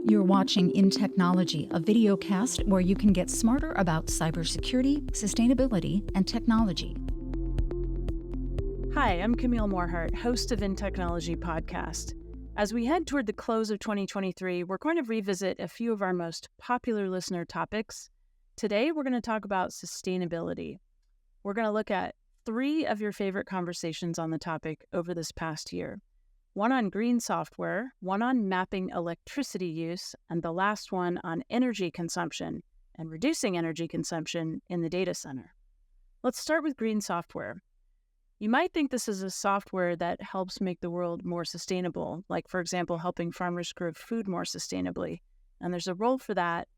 You're watching InTechnology, a video cast where you can get smarter about cybersecurity, sustainability, and technology. Hi, I'm Camille Morehart, host of InTechnology podcast. As we head toward the close of 2023, we're going to revisit a few of our most popular listener topics. Today, we're going to talk about sustainability. We're going to look at 3 of your favorite conversations on the topic over this past year. One on green software, one on mapping electricity use, and the last one on energy consumption and reducing energy consumption in the data center. Let's start with green software. You might think this is a software that helps make the world more sustainable, like, for example, helping farmers grow food more sustainably. And there's a role for that,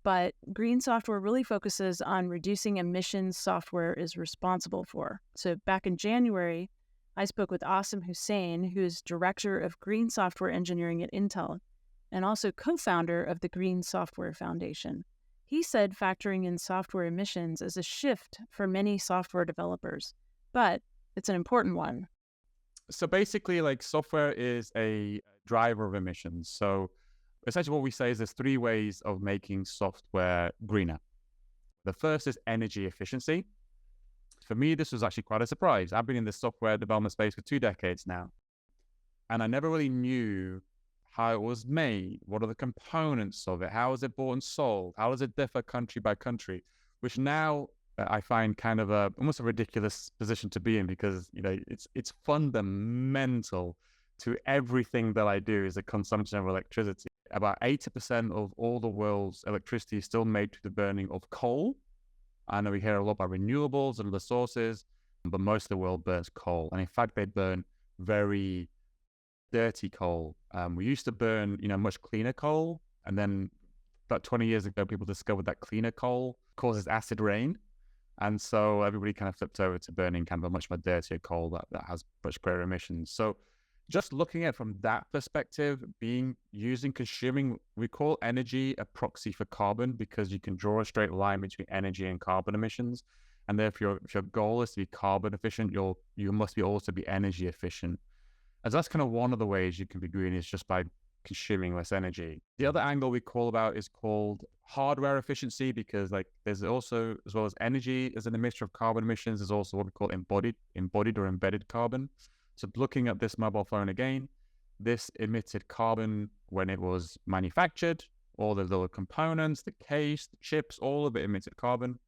but green software really focuses on reducing emissions software is responsible for. So back in January, I spoke with Asim Hussain, who is Director of Green Software Engineering at Intel, and also co-founder of the Green Software Foundation. He said factoring in software emissions is a shift for many software developers, but it's an important one. So basically, like, software is a driver of emissions. So essentially what we say is there's 3 ways of making software greener. The first is energy efficiency. For me, this was actually quite a surprise. I've been in the software development space for 2 decades now, and I never really knew how it was made. What are the components of it? How is it bought and sold? How does it differ country by country? Which now I find kind of almost a ridiculous position to be in, because it's fundamental to everything that I do is the consumption of electricity. About 80% of all the world's electricity is still made through the burning of coal. I know we hear a lot about renewables and other sources, but most of the world burns coal. And in fact, they burn very dirty coal. We used to burn, much cleaner coal. And then about 20 years ago, people discovered that cleaner coal causes acid rain. And so everybody kind of flipped over to burning kind of a much more dirtier coal that has much greater emissions. So just looking at it from that perspective, consuming, we call energy a proxy for carbon, because you can draw a straight line between energy and carbon emissions. And therefore, if your goal is to be carbon efficient, you must also be energy efficient. And so that's kind of one of the ways you can be green, is just by consuming less energy. The other angle we call about is called hardware efficiency, because there's also, as well as energy as an emitter of carbon emissions, there's also what we call embodied or embedded carbon. So looking at this mobile phone again, this emitted carbon when it was manufactured, all the little components, the case, the chips, all of it emitted carbon.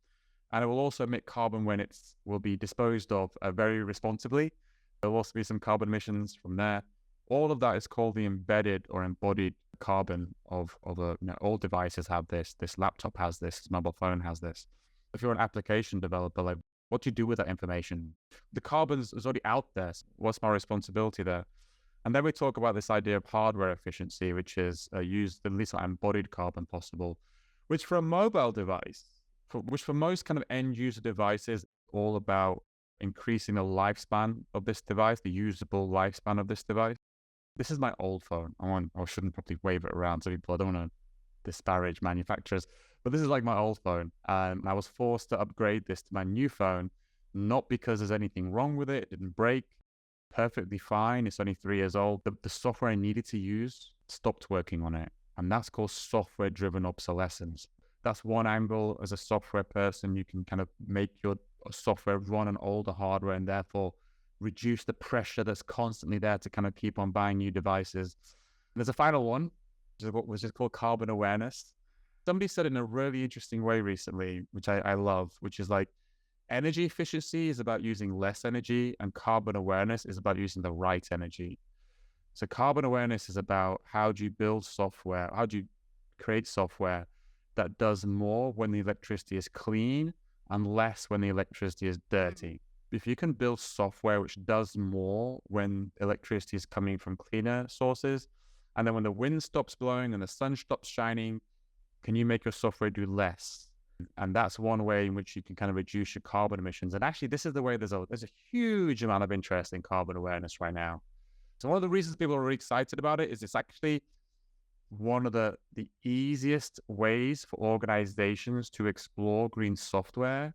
And it will also emit carbon when it will be disposed of very responsibly. There will also be some carbon emissions from there. All of that is called the embedded or embodied carbon of all devices have this. This laptop has this mobile phone has this. If you're an application developer, what do you do with that information? The carbon is already out there. So what's my responsibility there? And then we talk about this idea of hardware efficiency, which is use the least embodied carbon possible, which for a mobile device, which for most kind of end user devices, all about increasing the lifespan of this device, the usable lifespan of this device. This is my old phone. I shouldn't probably wave it around to people. I don't want to disparage manufacturers, but this is like my old phone. And I was forced to upgrade this to my new phone, not because there's anything wrong with it. It didn't break. Perfectly fine. It's only 3 years old. The software I needed to use stopped working on it. And that's called software-driven obsolescence. That's one angle. As a software person, you can kind of make your software run on older hardware and therefore reduce the pressure that's constantly there to kind of keep on buying new devices. And there's a final one, which is called carbon awareness. Somebody said in a really interesting way recently, which I love, which is like, energy efficiency is about using less energy, and carbon awareness is about using the right energy. So carbon awareness is about how do you build software, how do you create software that does more when the electricity is clean and less when the electricity is dirty. If you can build software which does more when electricity is coming from cleaner sources, and then when the wind stops blowing and the sun stops shining, can you make your software do less? And that's one way in which you can kind of reduce your carbon emissions. And actually, this is the way there's a huge amount of interest in carbon awareness right now. So one of the reasons people are really excited about it is it's actually one of the easiest ways for organizations to explore green software,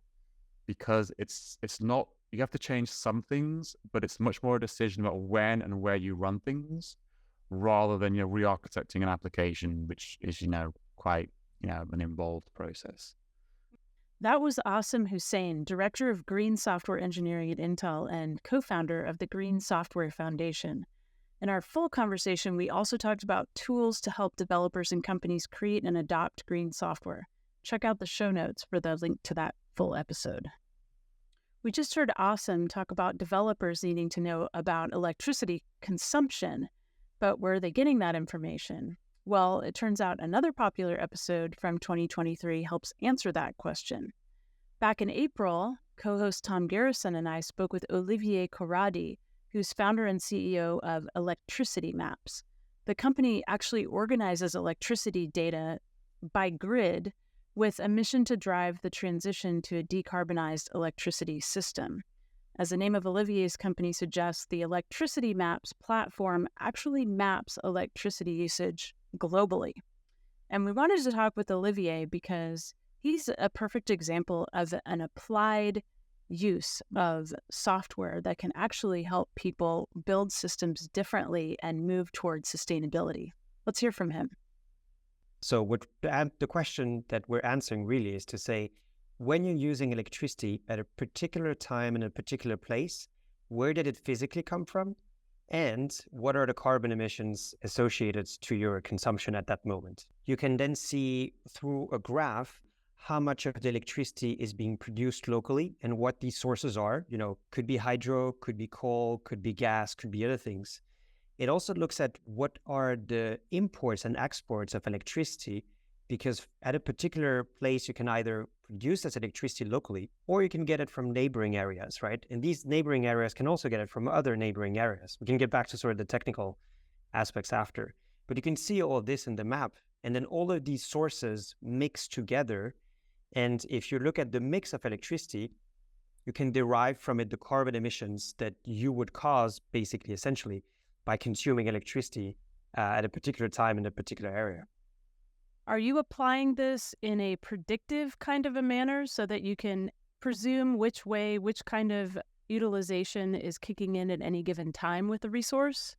because it's not, you have to change some things, but it's much more a decision about when and where you run things. rather than re-architecting an application, which is, quite, an involved process. That was Asim Hussain, Director of Green Software Engineering at Intel and co-founder of the Green Software Foundation. In our full conversation, we also talked about tools to help developers and companies create and adopt green software. Check out the show notes for the link to that full episode. We just heard Asim talk about developers needing to know about electricity consumption, but where are they getting that information? Well, it turns out another popular episode from 2023 helps answer that question. Back in April, co-host Tom Garrison and I spoke with Olivier Corradi, who's founder and CEO of Electricity Maps. The company actually organizes electricity data by grid with a mission to drive the transition to a decarbonized electricity system. As the name of Olivier's company suggests, the Electricity Maps platform actually maps electricity usage globally. And we wanted to talk with Olivier because he's a perfect example of an applied use of software that can actually help people build systems differently and move towards sustainability. Let's hear from him. So the question that we're answering really is to say, when you're using electricity at a particular time in a particular place, where did it physically come from? And what are the carbon emissions associated to your consumption at that moment? You can then see through a graph how much of the electricity is being produced locally and what these sources are. Could be hydro, could be coal, could be gas, could be other things. It also looks at what are the imports and exports of electricity, because at a particular place, you can either produce this electricity locally, or you can get it from neighboring areas, right? And these neighboring areas can also get it from other neighboring areas. We can get back to sort of the technical aspects after. But you can see all of this in the map, and then all of these sources mix together. And if you look at the mix of electricity, you can derive from it the carbon emissions that you would cause, basically, essentially, by consuming electricity at a particular time in a particular area. Are you applying this in a predictive kind of a manner so that you can presume which kind of utilization is kicking in at any given time with the resource?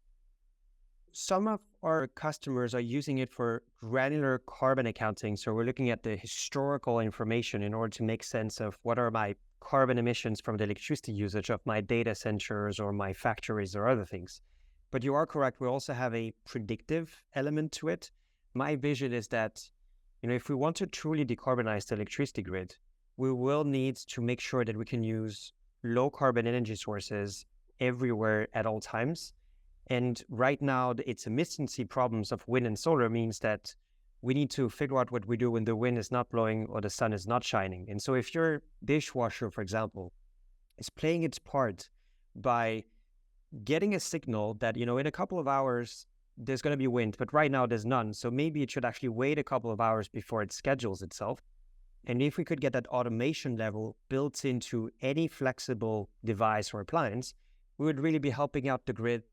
Some of our customers are using it for granular carbon accounting. So we're looking at the historical information in order to make sense of what are my carbon emissions from the electricity usage of my data centers or my factories or other things. But you are correct. We also have a predictive element to it. My vision is that, if we want to truly decarbonize the electricity grid, we will need to make sure that we can use low carbon energy sources everywhere at all times. And right now, its emissions problems of wind and solar means that we need to figure out what we do when the wind is not blowing or the sun is not shining. And so if your dishwasher, for example, is playing its part by getting a signal that, in a couple of hours, there's going to be wind, but right now there's none. So maybe it should actually wait a couple of hours before it schedules itself. And if we could get that automation level built into any flexible device or appliance, we would really be helping out the grid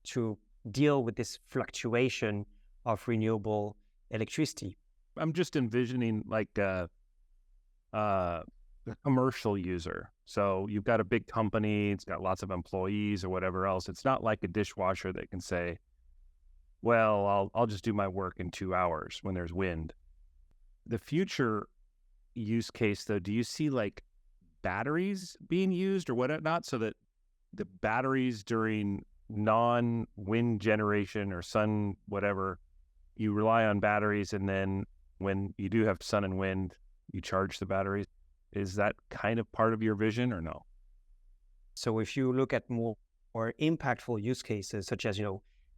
to deal with this fluctuation of renewable electricity. I'm just envisioning like a commercial user. So you've got a big company, it's got lots of employees or whatever else. It's not like a dishwasher that can say, well, I'll just do my work in 2 hours when there's wind. The future use case, though, do you see like batteries being used or whatnot, so that the batteries during non-wind generation or sun, whatever, you rely on batteries, and then when you do have sun and wind, you charge the batteries? Is that kind of part of your vision or no? So if you look at more impactful use cases, such as,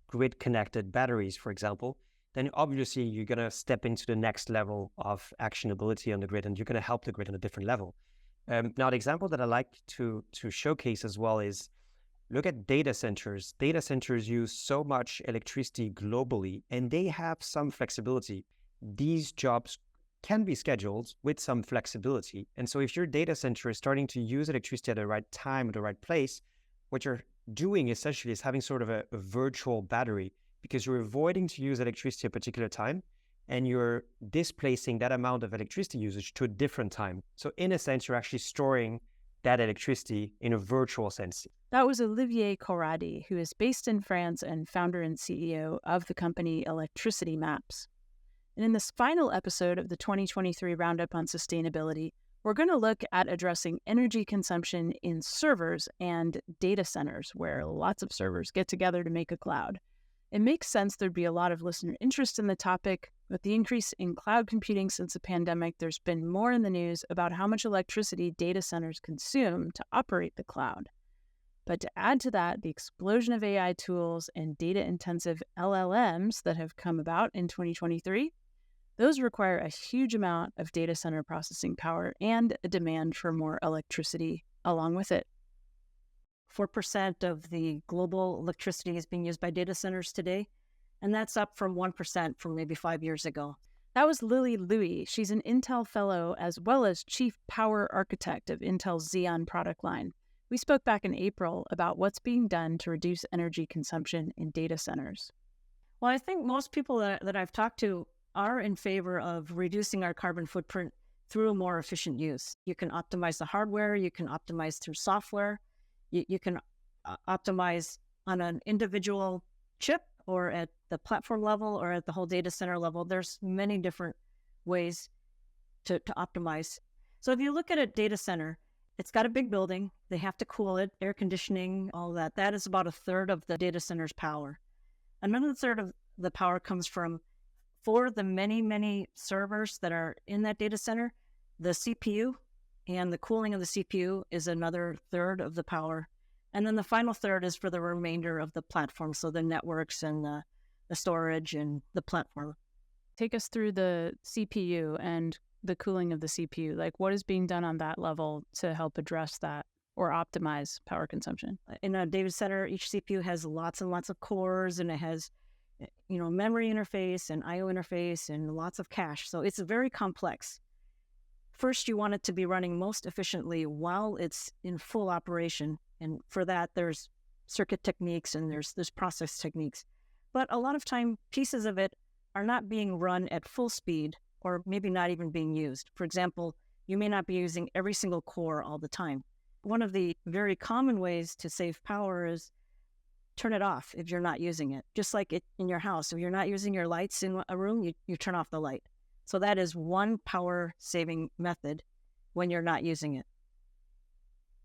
grid-connected batteries, for example, then obviously you're going to step into the next level of actionability on the grid, and you're going to help the grid on a different level. Now, the example that I like to showcase as well is, look at data centers. Data centers use so much electricity globally, and they have some flexibility. These jobs can be scheduled with some flexibility. And so if your data center is starting to use electricity at the right time, at the right place, what you're doing essentially is having sort of a virtual battery, because you're avoiding to use electricity at a particular time, and you're displacing that amount of electricity usage to a different time. So in a sense, you're actually storing that electricity in a virtual sense. That was Olivier Corradi, who is based in France and founder and CEO of the company Electricity Maps. And in this final episode of the 2023 Roundup on Sustainability, we're going to look at addressing energy consumption in servers and data centers, where lots of servers get together to make a cloud. It makes sense there'd be a lot of listener interest in the topic. With the increase in cloud computing since the pandemic, there's been more in the news about how much electricity data centers consume to operate the cloud. But to add to that, the explosion of AI tools and data-intensive LLMs that have come about in 2023, those require a huge amount of data center processing power and a demand for more electricity along with it. 4% of the global electricity is being used by data centers today, and that's up from 1% from maybe 5 years ago. That was Lily Looi. She's an Intel fellow as well as chief power architect of Intel's Xeon product line. We spoke back in April about what's being done to reduce energy consumption in data centers. Well, I think most people that I've talked to are in favor of reducing our carbon footprint through a more efficient use. You can optimize the hardware, you can optimize through software, you can optimize on an individual chip or at the platform level or at the whole data center level. There's many different ways to optimize. So if you look at a data center, it's got a big building. They have to cool it, air conditioning, all that. That is about a third of the data center's power. Another third of the power comes from, for the many, many servers that are in that data center, the CPU and the cooling of the CPU is another third of the power. And then the final third is for the remainder of the platform, so the networks and the storage and the platform. Take us through the CPU and the cooling of the CPU. Like, what is being done on that level to help address that or optimize power consumption? In a data center, each CPU has lots and lots of cores, and it has, memory interface and IO interface and lots of cache. So it's very complex. First, you want it to be running most efficiently while it's in full operation. And for that, there's circuit techniques and there's process techniques. But a lot of time, pieces of it are not being run at full speed or maybe not even being used. For example, you may not be using every single core all the time. One of the very common ways to save power is turn it off if you're not using it. Just like in your house, if you're not using your lights in a room, you turn off the light. So that is one power-saving method when you're not using it.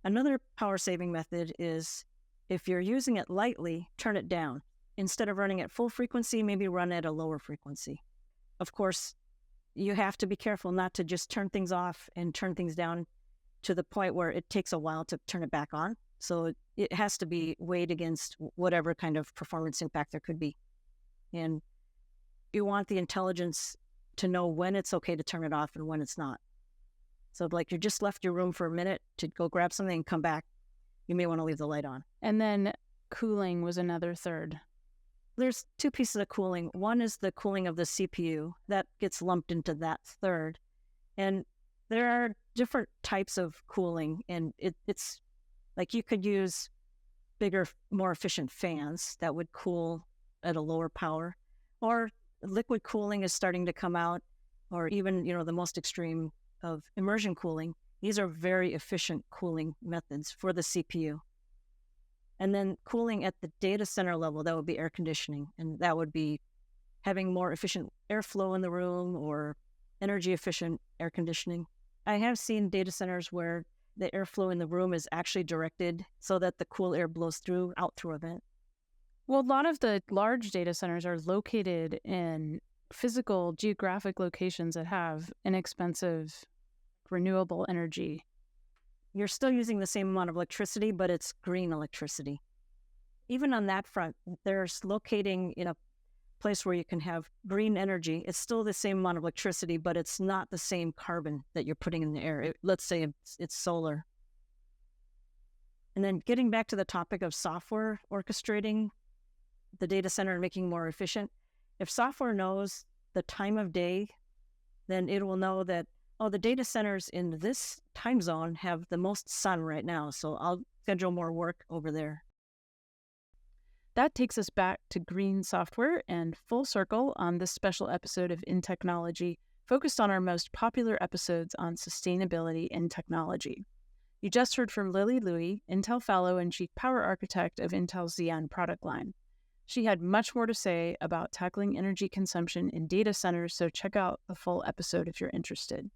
Another power-saving method is if you're using it lightly, turn it down. Instead of running at full frequency, maybe run at a lower frequency. Of course, you have to be careful not to just turn things off and turn things down to the point where it takes a while to turn it back on. So it has to be weighed against whatever kind of performance impact there could be. And you want the intelligence to know when it's okay to turn it off and when it's not. So like you just left your room for a minute to go grab something and come back, you may want to leave the light on. And then cooling was another third. There's two pieces of cooling. One is the cooling of the CPU. That gets lumped into that third. And there are different types of cooling, and it's like you could use bigger, more efficient fans that would cool at a lower power, or liquid cooling is starting to come out, or even, the most extreme of immersion cooling. These are very efficient cooling methods for the CPU. And then cooling at the data center level, that would be air conditioning. And that would be having more efficient airflow in the room or energy efficient air conditioning. I have seen data centers where the airflow in the room is actually directed so that the cool air blows out through a vent. Well, a lot of the large data centers are located in physical geographic locations that have inexpensive renewable energy. You're still using the same amount of electricity, but it's green electricity. Even on that front, there's locating in a place where you can have green energy. It's still the same amount of electricity, but it's not the same carbon that you're putting in the air. Let's say it's solar. And then getting back to the topic of software orchestrating the data center and making more efficient, if software knows the time of day, then it will know that, the data centers in this time zone have the most sun right now, so I'll schedule more work over there. That takes us back to green software and full circle on this special episode of InTechnology, focused on our most popular episodes on sustainability in technology. You just heard from Lily Looi, Intel Fellow and Chief Power Architect of Intel's Xeon product line. She had much more to say about tackling energy consumption in data centers, so check out the full episode if you're interested.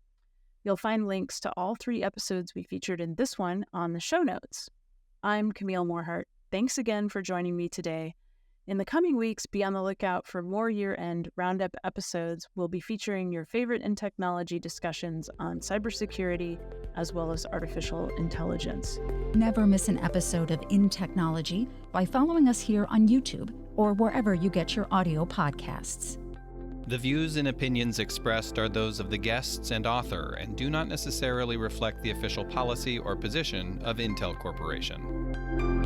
You'll find links to all 3 episodes we featured in this one on the show notes. I'm Camille Morehart. Thanks again for joining me today. In the coming weeks, be on the lookout for more year-end roundup episodes. We'll be featuring your favorite InTechnology discussions on cybersecurity as well as artificial intelligence. Never miss an episode of InTechnology by following us here on YouTube or wherever you get your audio podcasts. The views and opinions expressed are those of the guests and author and do not necessarily reflect the official policy or position of Intel Corporation.